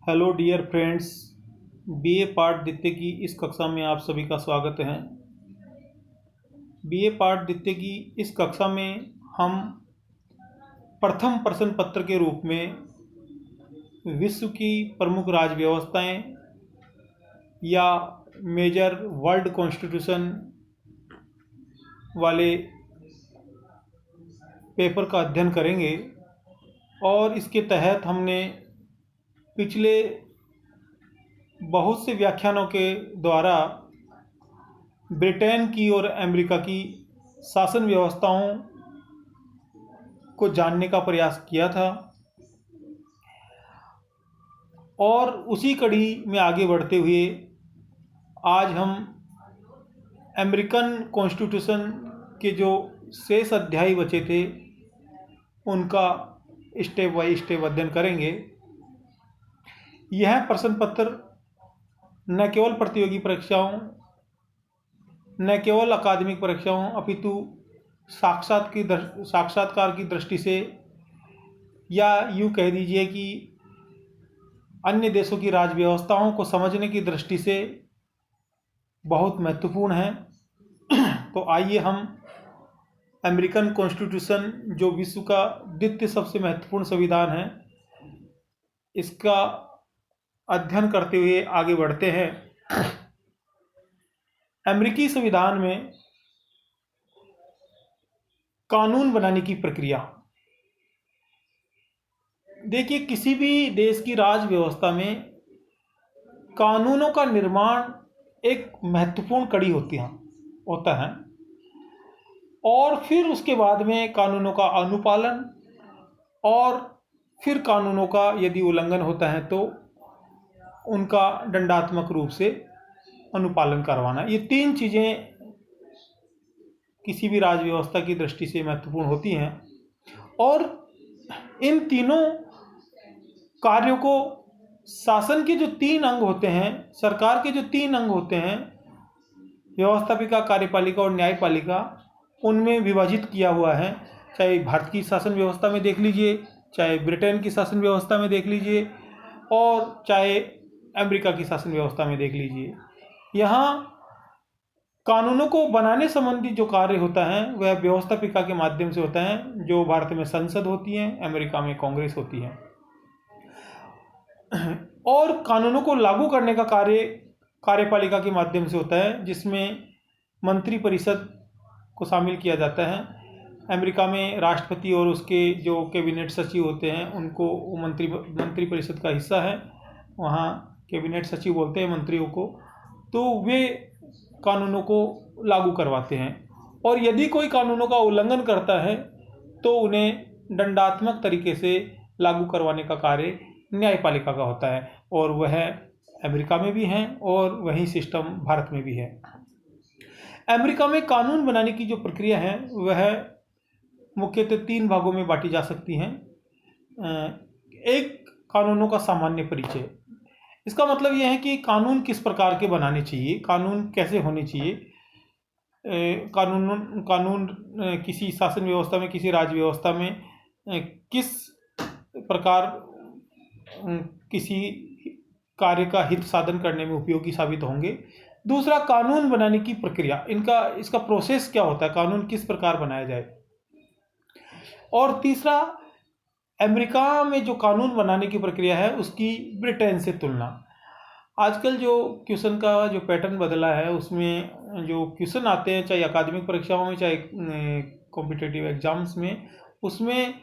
Hello dear friends, BA part द्वितीय की इस कक्षा में आप सभी का स्वागत है। बीए पार्ट द्वितीय की इस कक्षा में हम प्रथम प्रश्न पत्र के रूप में विश्व की प्रमुख राज्य व्यवस्थाएं या मेजर वर्ल्ड कॉन्स्टिट्यूशन वाले पेपर का अध्ययन करेंगे और इसके तहत हमने पिछले बहुत से व्याख्यानों के द्वारा ब्रिटेन की और अमेरिका की शासन व्यवस्थाओं को जानने का प्रयास किया था और उसी कड़ी में आगे बढ़ते हुए आज हम अमेरिकन कॉन्स्टिट्यूशन के जो शेष अध्याय बचे थे उनका स्टेप बाय स्टेप अध्ययन करेंगे। यह प्रश्न पत्र न केवल प्रतियोगी परीक्षाओं, न केवल अकादमिक परीक्षाओं अपितु साक्षात्कार की दृष्टि से या यूँ कह दीजिए कि अन्य देशों की राज्य व्यवस्थाओं को समझने की दृष्टि से बहुत महत्वपूर्ण है। तो आइए हम अमेरिकन कॉन्स्टिट्यूशन, जो विश्व का द्वितीय सबसे महत्वपूर्ण संविधान है, इसका अध्ययन करते हुए आगे बढ़ते हैं। अमेरिकी संविधान में कानून बनाने की प्रक्रिया, देखिए, किसी भी देश की राज्य व्यवस्था में कानूनों का निर्माण एक महत्वपूर्ण कड़ी होता है और फिर उसके बाद में कानूनों का अनुपालन और फिर कानूनों का यदि उल्लंघन होता है तो उनका दंडात्मक रूप से अनुपालन करवाना। ये तीन चीज़ें किसी भी राज्य व्यवस्था की दृष्टि से महत्वपूर्ण होती हैं और इन तीनों कार्यों को शासन के जो तीन अंग होते हैं, सरकार के जो तीन अंग होते हैं, व्यवस्थापिका, कार्यपालिका और न्यायपालिका, उनमें विभाजित किया हुआ है। चाहे भारत की शासन व्यवस्था में देख लीजिए, चाहे ब्रिटेन की शासन व्यवस्था में देख लीजिए और चाहे अमेरिका की शासन व्यवस्था में देख लीजिए। यहाँ कानूनों को बनाने संबंधी जो कार्य होता है वह व्यवस्थापिका के माध्यम से होता है, जो भारत में संसद होती है, अमेरिका में कांग्रेस होती है। और कानूनों को लागू करने का कार्य कार्यपालिका के माध्यम से होता है, जिसमें मंत्री परिषद को शामिल किया जाता है। अमेरिका में राष्ट्रपति और उसके जो कैबिनेट सचिव होते हैं उनको मंत्री परिषद का हिस्सा है, वहाँ कैबिनेट सचिव बोलते हैं मंत्रियों को। तो वे कानूनों को लागू करवाते हैं और यदि कोई कानूनों का उल्लंघन करता है तो उन्हें दंडात्मक तरीके से लागू करवाने का कार्य न्यायपालिका का होता है और वह अमेरिका में भी है और वही सिस्टम भारत में भी है। अमेरिका में कानून बनाने की जो प्रक्रिया है वह मुख्यतः तीन भागों में बांटी जा सकती हैं। एक, कानूनों का सामान्य परिचय। इसका मतलब यह है कि कानून किस प्रकार के बनाने चाहिए, कानून कैसे होने चाहिए, कानून किसी शासन व्यवस्था में, किसी राज्य व्यवस्था में किस प्रकार किसी कार्य का हित साधन करने में उपयोगी साबित होंगे। दूसरा, कानून बनाने की प्रक्रिया, इसका प्रोसेस क्या होता है, कानून किस प्रकार बनाया जाए। और तीसरा, अमेरिका में जो कानून बनाने की प्रक्रिया है उसकी ब्रिटेन से तुलना। आजकल जो क्वेश्चन का जो पैटर्न बदला है उसमें जो क्वेश्चन आते हैं, चाहे अकादमिक परीक्षाओं में चाहे कॉम्पिटिटिव एग्जाम्स में, उसमें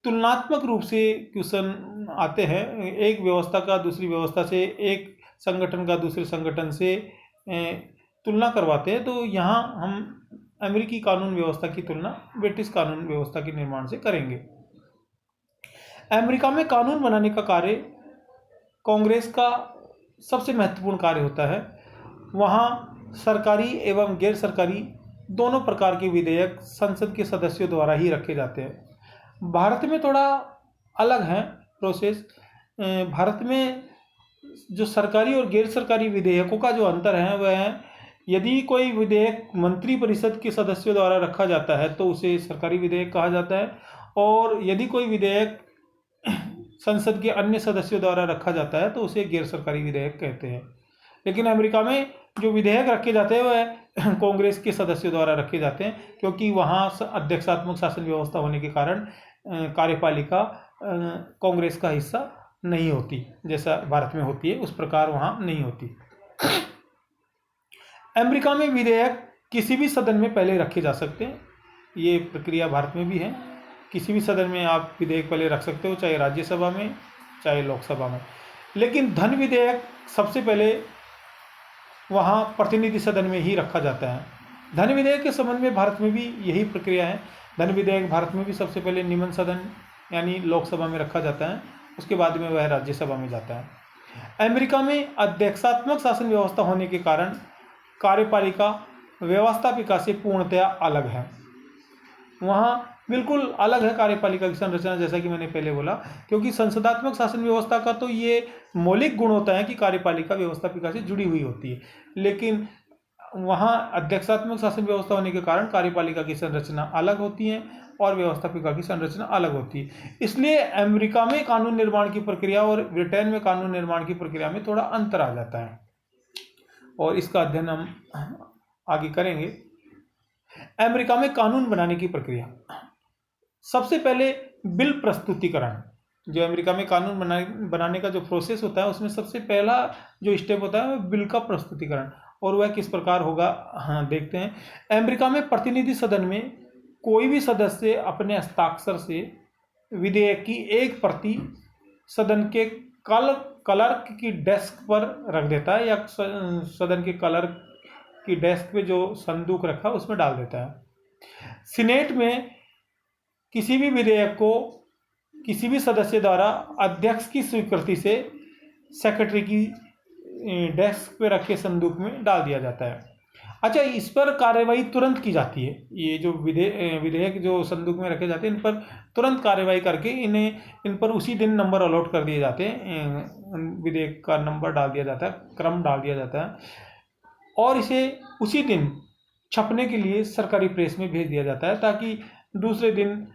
तुलनात्मक रूप से क्वेश्चन आते हैं। एक व्यवस्था का दूसरी व्यवस्था से, एक संगठन का दूसरे संगठन से तुलना करवाते हैं। तो यहाँ हम अमेरिकी कानून व्यवस्था की तुलना ब्रिटिश कानून व्यवस्था के निर्माण से करेंगे। अमेरिका में कानून बनाने का कार्य कांग्रेस का सबसे महत्वपूर्ण कार्य होता है। वहाँ सरकारी एवं गैर सरकारी दोनों प्रकार के विधेयक संसद के सदस्यों द्वारा ही रखे जाते हैं। भारत में थोड़ा अलग है प्रोसेस। भारत में जो सरकारी और गैर सरकारी विधेयकों का जो अंतर है वह है, यदि कोई विधेयक मंत्री परिषद के सदस्यों द्वारा रखा जाता है तो उसे सरकारी विधेयक कहा जाता है और यदि कोई विधेयक संसद के अन्य सदस्यों द्वारा रखा जाता है तो उसे गैर सरकारी विधेयक कहते हैं। लेकिन अमेरिका में जो विधेयक रखे जाते हैं वह कांग्रेस के सदस्यों द्वारा रखे जाते हैं, क्योंकि वहाँ अध्यक्षात्मक शासन व्यवस्था होने के कारण कार्यपालिका कांग्रेस का हिस्सा नहीं होती, जैसा भारत में होती है उस प्रकार वहाँ नहीं होती। अमेरिका में विधेयक किसी भी सदन में पहले रखे जा सकते हैं, ये प्रक्रिया भारत में भी है। किसी भी सदन में आप विधेयक पहले रख सकते हो, चाहे राज्यसभा में चाहे लोकसभा में। लेकिन धन विधेयक सबसे पहले वहाँ प्रतिनिधि सदन में ही रखा जाता है। धन विधेयक के संबंध में भारत में भी यही प्रक्रिया है। धन विधेयक भारत में भी सबसे पहले निम्न सदन यानी लोकसभा में रखा जाता है, उसके बाद में वह राज्यसभा में जाता है। अमेरिका में अध्यक्षात्मक शासन व्यवस्था होने के कारण कार्यपालिका व्यवस्थापिका से पूर्णतया अलग है। वहाँ बिल्कुल अलग है कार्यपालिका की संरचना, जैसा कि मैंने पहले बोला, क्योंकि संसदात्मक शासन व्यवस्था का तो ये मौलिक गुण होता है कि कार्यपालिका व्यवस्थापिका से जुड़ी हुई होती है, लेकिन वहाँ अध्यक्षात्मक शासन व्यवस्था होने के कारण कार्यपालिका की संरचना अलग होती है और व्यवस्थापिका की संरचना अलग होती है। इसलिए अमेरिका में कानून निर्माण की प्रक्रिया और ब्रिटेन में कानून निर्माण की प्रक्रिया में थोड़ा अंतर आ जाता है, और इसका अध्ययन हम आगे करेंगे। अमेरिका में कानून बनाने की प्रक्रिया, सबसे पहले बिल प्रस्तुतिकरण। जो अमेरिका में कानून बनाने का जो प्रोसेस होता है उसमें सबसे पहला जो स्टेप होता है वो बिल का प्रस्तुतिकरण, और वह किस प्रकार होगा देखते हैं। अमेरिका में प्रतिनिधि सदन में कोई भी सदस्य अपने हस्ताक्षर से विधेयक की एक प्रति सदन के क्लर्क की डेस्क पर रख देता है, या सदन के क्लर्क की डेस्क पे जो संदूक रखा उसमें डाल देता है। सीनेट में किसी भी विधेयक को किसी भी सदस्य द्वारा अध्यक्ष की स्वीकृति से सेक्रेटरी की डेस्क पे रखे संदूक में डाल दिया जाता है। अच्छा, इस पर कार्यवाही तुरंत की जाती है। ये जो विधेयक जो संदूक में रखे जाते हैं इन पर तुरंत कार्यवाही करके इन पर उसी दिन नंबर अलॉट कर दिए जाते हैं, विधेयक का नंबर डाल दिया जाता है, क्रम डाल दिया जाता है, और इसे उसी दिन छपने के लिए सरकारी प्रेस में भेज दिया जाता है, ताकि दूसरे दिन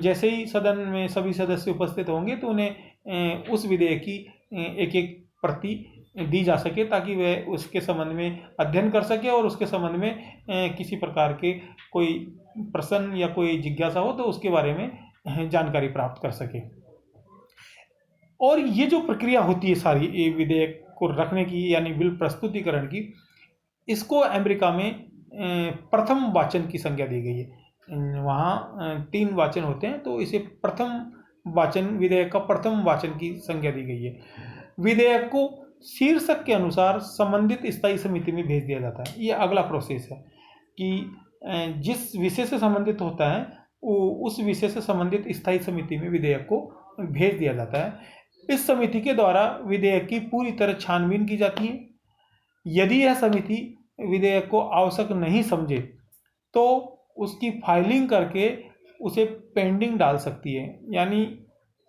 जैसे ही सदन में सभी सदस्य उपस्थित होंगे तो उन्हें उस विधेयक की एक एक प्रति दी जा सके, ताकि वह उसके संबंध में अध्ययन कर सके और उसके संबंध में किसी प्रकार के कोई प्रश्न या कोई जिज्ञासा हो तो उसके बारे में जानकारी प्राप्त कर सके। और ये जो प्रक्रिया होती है सारी विधेयक को रखने की यानी बिल प्रस्तुतिकरण की, इसको अमेरिका में प्रथम वाचन की संज्ञा दी गई है। वहाँ 3 वाचन होते हैं, तो इसे प्रथम वाचन, विधेयक का प्रथम वाचन की संज्ञा दी गई है। विधेयक को शीर्षक के अनुसार संबंधित स्थायी समिति में भेज दिया जाता है। ये अगला प्रोसेस है कि जिस विषय से संबंधित होता है उस विषय से संबंधित स्थायी समिति में विधेयक को भेज दिया जाता है। इस समिति के द्वारा विधेयक की पूरी तरह छानबीन की जाती है। यदि यह समिति विधेयक को आवश्यक नहीं समझे तो उसकी फाइलिंग करके उसे पेंडिंग डाल सकती है। यानी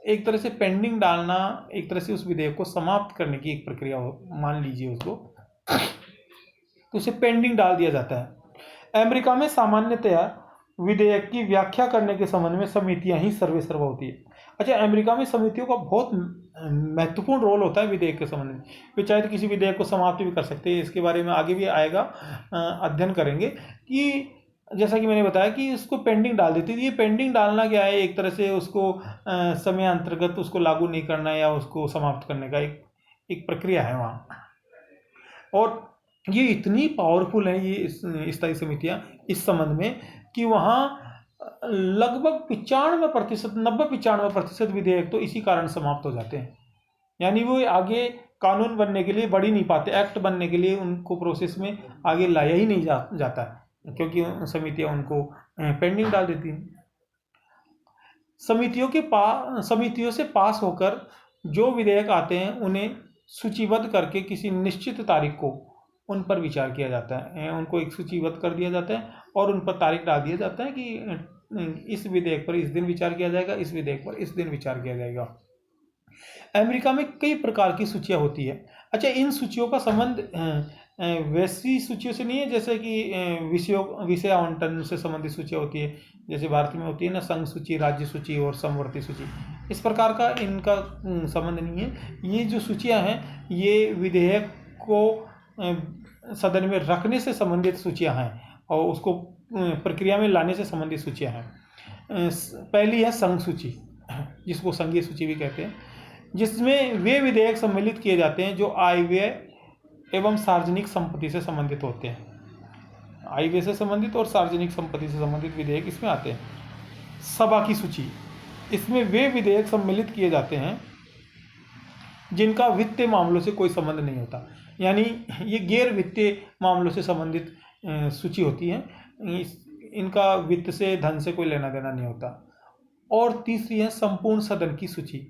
एक तरह से पेंडिंग डालना एक तरह से उस विधेयक को समाप्त करने की एक प्रक्रिया मान लीजिए उसको, तो उसे पेंडिंग डाल दिया जाता है। अमेरिका में सामान्यतया विधेयक की व्याख्या करने के संबंध में समितियां ही सर्वेसर्वा होती है। अच्छा, अमेरिका में समितियों का बहुत महत्वपूर्ण रोल होता है विधेयक के संबंध में। वे चाहे तो किसी विधेयक को समाप्त भी कर सकते हैं, इसके बारे में आगे भी आएगा, अध्ययन करेंगे कि जैसा कि मैंने बताया कि उसको पेंडिंग डाल देती थी। ये पेंडिंग डालना क्या है, एक तरह से उसको समय अंतर्गत उसको लागू नहीं करना या उसको समाप्त करने का एक प्रक्रिया है वहाँ। और ये इतनी पावरफुल है ये स्थायी समितियाँ इस संबंध में कि वहाँ लगभग 95% 90-95% विधेयक तो इसी कारण समाप्त हो जाते हैं। यानी वो आगे कानून बनने के लिए बढ़ ही नहीं पाते, एक्ट बनने के लिए उनको प्रोसेस में आगे लाया ही नहीं जाता, क्योंकि समितियां उनको पेंडिंग डाल देती हैं। समितियों से पास होकर जो विधेयक आते हैं उन्हें सूचीबद्ध करके किसी निश्चित तारीख को उन पर विचार किया जाता है। उनको एक सूचीबद्ध कर दिया जाता है और उन पर तारीख डाल दिया जाता है कि इस विधेयक पर इस दिन विचार किया जाएगा, इस विधेयक पर इस दिन विचार किया जाएगा। अमेरिका में कई प्रकार की सूचियाँ होती है। अच्छा, इन सूचियों का संबंध वैसी सूचियों से नहीं है जैसे कि विषय आवंटन से संबंधित सूचियाँ होती है, जैसे भारत में होती है ना, संघ सूची, राज्य सूची और समवर्ती सूची। इस प्रकार का इनका संबंध नहीं है। ये जो सूचियाँ हैं ये विधेयक को सदन में रखने से संबंधित सूचियाँ हैं और उसको प्रक्रिया में लाने से संबंधित सूचियाँ हैं। पहली है संघ सूची, जिसको संघीय सूची भी कहते हैं, जिसमें वे विधेयक सम्मिलित किए जाते हैं जो आय व्यय एवं सार्वजनिक संपत्ति से संबंधित होते हैं। आय व्यय से संबंधित और सार्वजनिक संपत्ति से संबंधित विधेयक इसमें आते हैं। सभा की सूची, इसमें वे विधेयक सम्मिलित किए जाते हैं जिनका वित्तीय मामलों से कोई संबंध नहीं होता, यानी ये गैर वित्तीय मामलों से संबंधित सूची होती है। इनका वित्त से, धन से कोई लेना देना नहीं होता। और तीसरी है संपूर्ण सदन की सूची,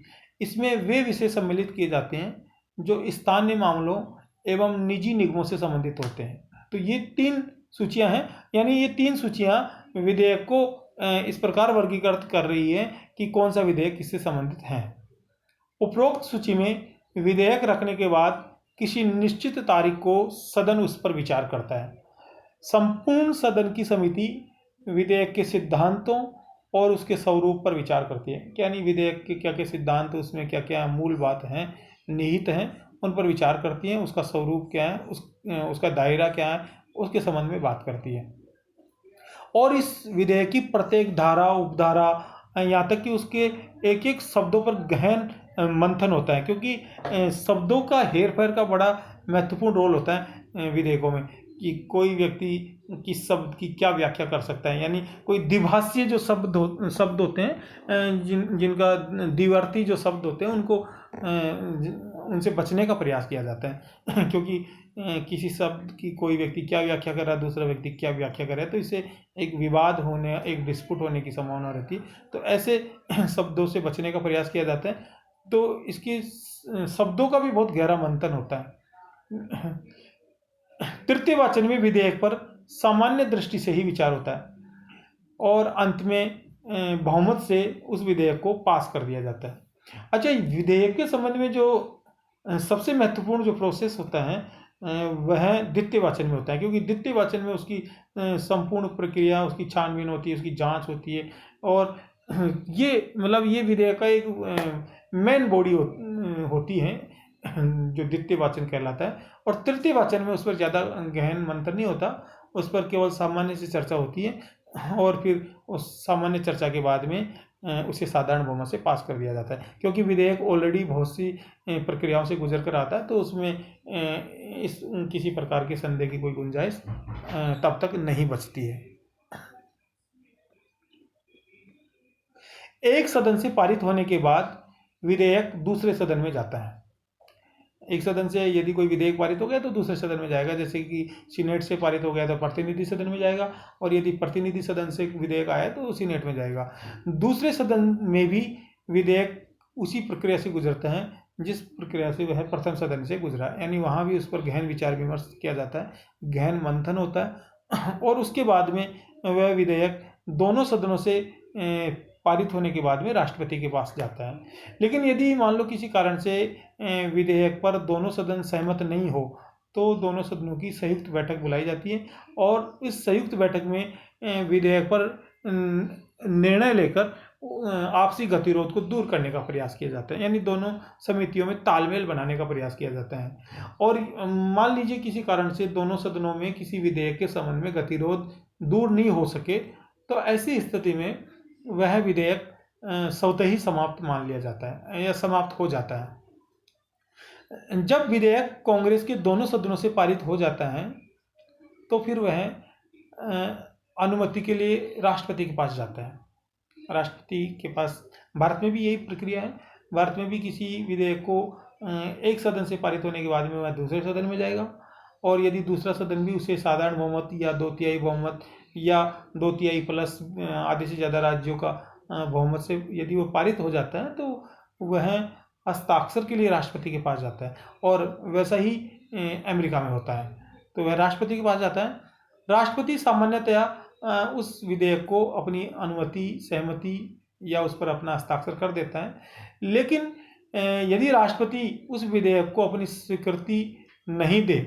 इसमें वे विषय सम्मिलित किए जाते हैं जो स्थानीय मामलों एवं निजी निगमों से संबंधित होते हैं। तो ये 3 सूचियां हैं, यानी ये 3 सूचियां विधेयक को इस प्रकार वर्गीकृत कर रही है कि कौन सा विधेयक किससे संबंधित है। उपरोक्त सूची में विधेयक रखने के बाद किसी निश्चित तारीख को सदन उस पर विचार करता है। संपूर्ण सदन की समिति विधेयक के सिद्धांतों और उसके स्वरूप पर विचार करती है, यानी विधेयक के क्या क्या सिद्धांत, उसमें क्या क्या मूल बात हैं, निहित हैं, उन पर विचार करती है। उसका स्वरूप क्या है, उसका दायरा क्या है, उसके संबंध में बात करती है। और इस विधेयक की प्रत्येक धारा, उपधारा, यहाँ तक कि उसके एक एक शब्दों पर गहन मंथन होता है, क्योंकि शब्दों का हेर फेर का बड़ा महत्वपूर्ण रोल होता है विधेयकों में, कि कोई व्यक्ति किस शब्द की क्या व्याख्या कर सकता है। यानी कोई द्विभाषीय जो शब्द होते हैं, जिनका द्विअर्थी जो शब्द होते हैं, उनको उनसे बचने का प्रयास किया जाता है क्योंकि किसी शब्द की कोई व्यक्ति क्या व्याख्या कर रहा है, दूसरा व्यक्ति क्या व्याख्या कर रहा है, तो इससे एक विवाद होने, एक डिस्प्यूट होने की संभावना रहती है। तो ऐसे शब्दों से बचने का प्रयास किया जाता है। तो इसके शब्दों का भी बहुत गहरा मंथन होता है। तृतीय वाचन में विधेयक पर सामान्य दृष्टि से ही विचार होता है और अंत में बहुमत से उस विधेयक को पास कर दिया जाता है। अच्छा, विधेयक के संबंध में जो सबसे महत्वपूर्ण जो प्रोसेस होता है वह द्वितीय वाचन में होता है, क्योंकि द्वितीय वाचन में उसकी संपूर्ण प्रक्रिया, उसकी छानबीन होती है, उसकी जांच होती है। और ये मतलब ये विधेयक का एक मेन बॉडी होती है जो द्वितीय वाचन कहलाता है। और तृतीय वाचन में उस पर ज़्यादा गहन मंथन नहीं होता, उस पर केवल सामान्य सी चर्चा होती है और फिर उस सामान्य चर्चा के बाद में उसे साधारण बहुमत से पास कर दिया जाता है, क्योंकि विधेयक ऑलरेडी बहुत सी प्रक्रियाओं से गुजर कर आता है। तो उसमें इस किसी प्रकार के संदेह की कोई गुंजाइश तब तक नहीं बचती है। एक सदन से पारित होने के बाद विधेयक दूसरे सदन में जाता है। एक सदन से यदि कोई विधेयक पारित हो गया तो दूसरे सदन में जाएगा, जैसे कि सीनेट से पारित हो गया तो प्रतिनिधि सदन में जाएगा, और यदि प्रतिनिधि सदन से विधेयक आया तो सीनेट में जाएगा। दूसरे सदन में भी विधेयक उसी प्रक्रिया से गुजरते हैं जिस प्रक्रिया से वह प्रथम सदन से गुजरा, यानी वहाँ भी उस पर गहन विचार विमर्श किया जाता है, गहन मंथन होता है, और उसके बाद में वह विधेयक दोनों सदनों से पारित होने के बाद में राष्ट्रपति के पास जाता है। लेकिन यदि मान लो किसी कारण से विधेयक पर दोनों सदन सहमत नहीं हो तो दोनों सदनों की संयुक्त बैठक बुलाई जाती है, और इस संयुक्त बैठक में विधेयक पर निर्णय लेकर आपसी गतिरोध को दूर करने का प्रयास किया जाता है, यानी दोनों समितियों में तालमेल बनाने का प्रयास किया जाता है। और मान लीजिए किसी कारण से दोनों सदनों में किसी विधेयक के संबंध में गतिरोध दूर नहीं हो सके, तो ऐसी स्थिति में वह विधेयक स्वतः ही समाप्त मान लिया जाता है या समाप्त हो जाता है। जब विधेयक कांग्रेस के दोनों सदनों से पारित हो जाता है तो फिर वह अनुमति के लिए राष्ट्रपति के पास जाता है। राष्ट्रपति के पास, भारत में भी यही प्रक्रिया है। भारत में भी किसी विधेयक को एक सदन से पारित होने के बाद में वह दूसरे सदन में जाएगा, और यदि दूसरा सदन भी उसे साधारण बहुमत या 2/3 बहुमत या 2/3 प्लस आधे से ज़्यादा राज्यों का बहुमत से यदि वो पारित हो जाता है तो वह हस्ताक्षर के लिए राष्ट्रपति के पास जाता है। और वैसा ही अमेरिका में होता है, तो वह राष्ट्रपति के पास जाता है। राष्ट्रपति सामान्यतया उस विधेयक को अपनी अनुमति, सहमति या उस पर अपना हस्ताक्षर कर देता है। लेकिन यदि राष्ट्रपति उस विधेयक को अपनी स्वीकृति नहीं दे,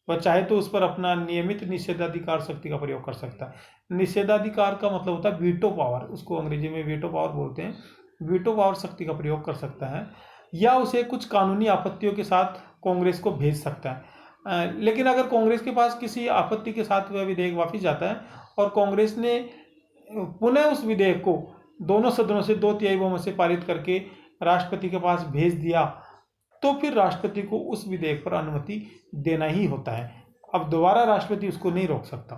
वह चाहे तो उस पर अपना नियमित निषेधाधिकार शक्ति का प्रयोग कर सकता है। निषेधाधिकार का मतलब होता है वीटो पावर, उसको अंग्रेजी में वीटो पावर बोलते हैं। वीटो पावर शक्ति का प्रयोग कर सकता है, या उसे कुछ कानूनी आपत्तियों के साथ कांग्रेस को भेज सकता है। लेकिन अगर कांग्रेस के पास किसी आपत्ति के साथ वह विधेयक वापस जाता है और कांग्रेस ने पुनः उस विधेयक को दोनों सदनों से 2/3 बहुमत से पारित करके राष्ट्रपति के पास भेज दिया, तो फिर राष्ट्रपति को उस विधेयक पर अनुमति देना ही होता है। अब दोबारा राष्ट्रपति उसको नहीं रोक सकता,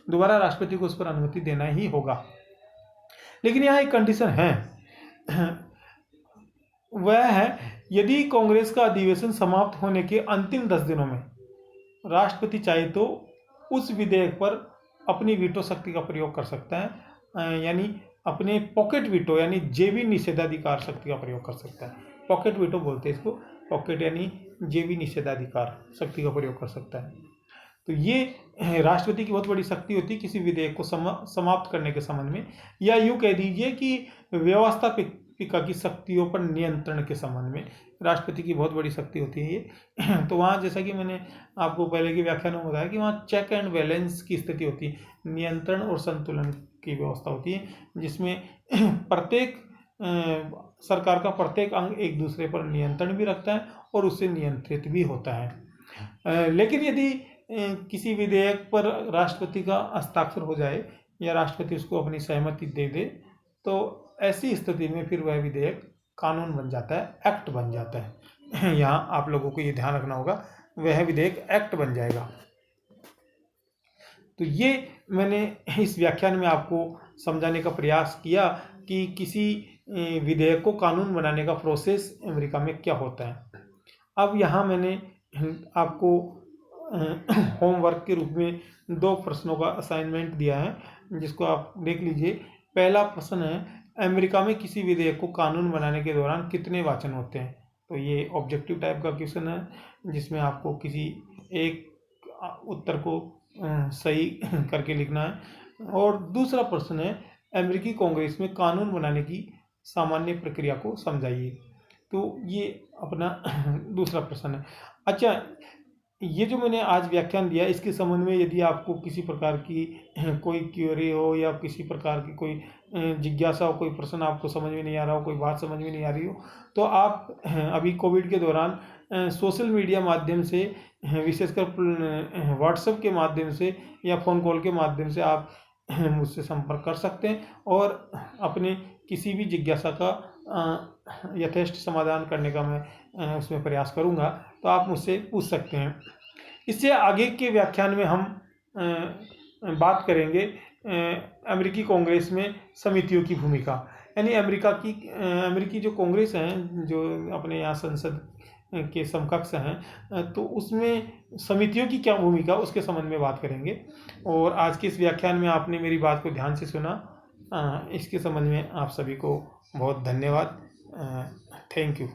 दोबारा राष्ट्रपति को उस पर अनुमति देना ही होगा। लेकिन यहाँ एक कंडीशन है, वह है यदि कांग्रेस का अधिवेशन समाप्त होने के अंतिम 10 दिनों में राष्ट्रपति चाहे तो उस विधेयक पर अपनी वीटो शक्ति का प्रयोग कर सकता है, यानी अपने पॉकेट वीटो यानी जेबी निषेधाधिकार शक्ति का प्रयोग कर सकता है। पॉकेट वीटो बोलते हैं इसको, पॉकेट यानी जेबी निषेधाधिकार शक्ति का प्रयोग कर सकता है। तो ये राष्ट्रपति की बहुत बड़ी शक्ति होती है किसी विधेयक को समाप्त करने के संबंध में, या यूँ कह दीजिए कि व्यवस्थापिका की शक्तियों पर नियंत्रण के संबंध में राष्ट्रपति की बहुत बड़ी शक्ति होती है ये। तो वहाँ जैसा कि मैंने आपको पहले के व्याख्यान में बताया कि वहाँ चेक एंड बैलेंस की स्थिति होती है, नियंत्रण और संतुलन की व्यवस्था होती है, जिसमें प्रत्येक सरकार का प्रत्येक अंग एक दूसरे पर नियंत्रण भी रखता है और उससे नियंत्रित भी होता है। लेकिन यदि किसी विधेयक पर राष्ट्रपति का हस्ताक्षर हो जाए या राष्ट्रपति उसको अपनी सहमति दे दे, तो ऐसी स्थिति में फिर वह विधेयक कानून बन जाता है, एक्ट बन जाता है। यहाँ आप लोगों को ये ध्यान रखना होगा, वह विधेयक एक्ट बन जाएगा। तो ये मैंने इस व्याख्यान में आपको समझाने का प्रयास किया कि किसी विधेयक को कानून बनाने का प्रोसेस अमेरिका में क्या होता है। अब यहाँ मैंने आपको होमवर्क के रूप में 2 प्रश्नों का असाइनमेंट दिया है, जिसको आप देख लीजिए। पहला प्रश्न है, अमेरिका में किसी विधेयक को कानून बनाने के दौरान कितने वाचन होते हैं? तो ये ऑब्जेक्टिव टाइप का क्वेश्चन है, जिसमें आपको किसी एक उत्तर को सही करके लिखना है। और दूसरा प्रश्न है, अमेरिकी कांग्रेस में कानून बनाने की सामान्य प्रक्रिया को समझाइए। तो ये अपना दूसरा प्रश्न है। अच्छा, ये जो मैंने आज व्याख्यान दिया, इसके संबंध में यदि आपको किसी प्रकार की कोई क्वेरी हो या किसी प्रकार की कोई जिज्ञासा हो, कोई प्रश्न आपको समझ में नहीं आ रहा हो, कोई बात समझ में नहीं आ रही हो, तो आप अभी कोविड के दौरान सोशल मीडिया माध्यम से, विशेषकर व्हाट्सएप के माध्यम से या फ़ोन कॉल के माध्यम से आप मुझसे संपर्क कर सकते हैं और अपने किसी भी जिज्ञासा का यथेष्ट समाधान करने का मैं उसमें प्रयास करूंगा। तो आप मुझसे पूछ सकते हैं। इससे आगे के व्याख्यान में हम बात करेंगे अमेरिकी कांग्रेस में समितियों की भूमिका, यानी अमेरिकी जो कांग्रेस हैं, जो अपने यहाँ संसद के समकक्ष हैं, तो उसमें समितियों की क्या भूमिका, उसके संबंध में बात करेंगे। और आज के इस व्याख्यान में आपने मेरी बात को ध्यान से सुना, इसके संबंध में आप सभी को बहुत धन्यवाद। Thank you.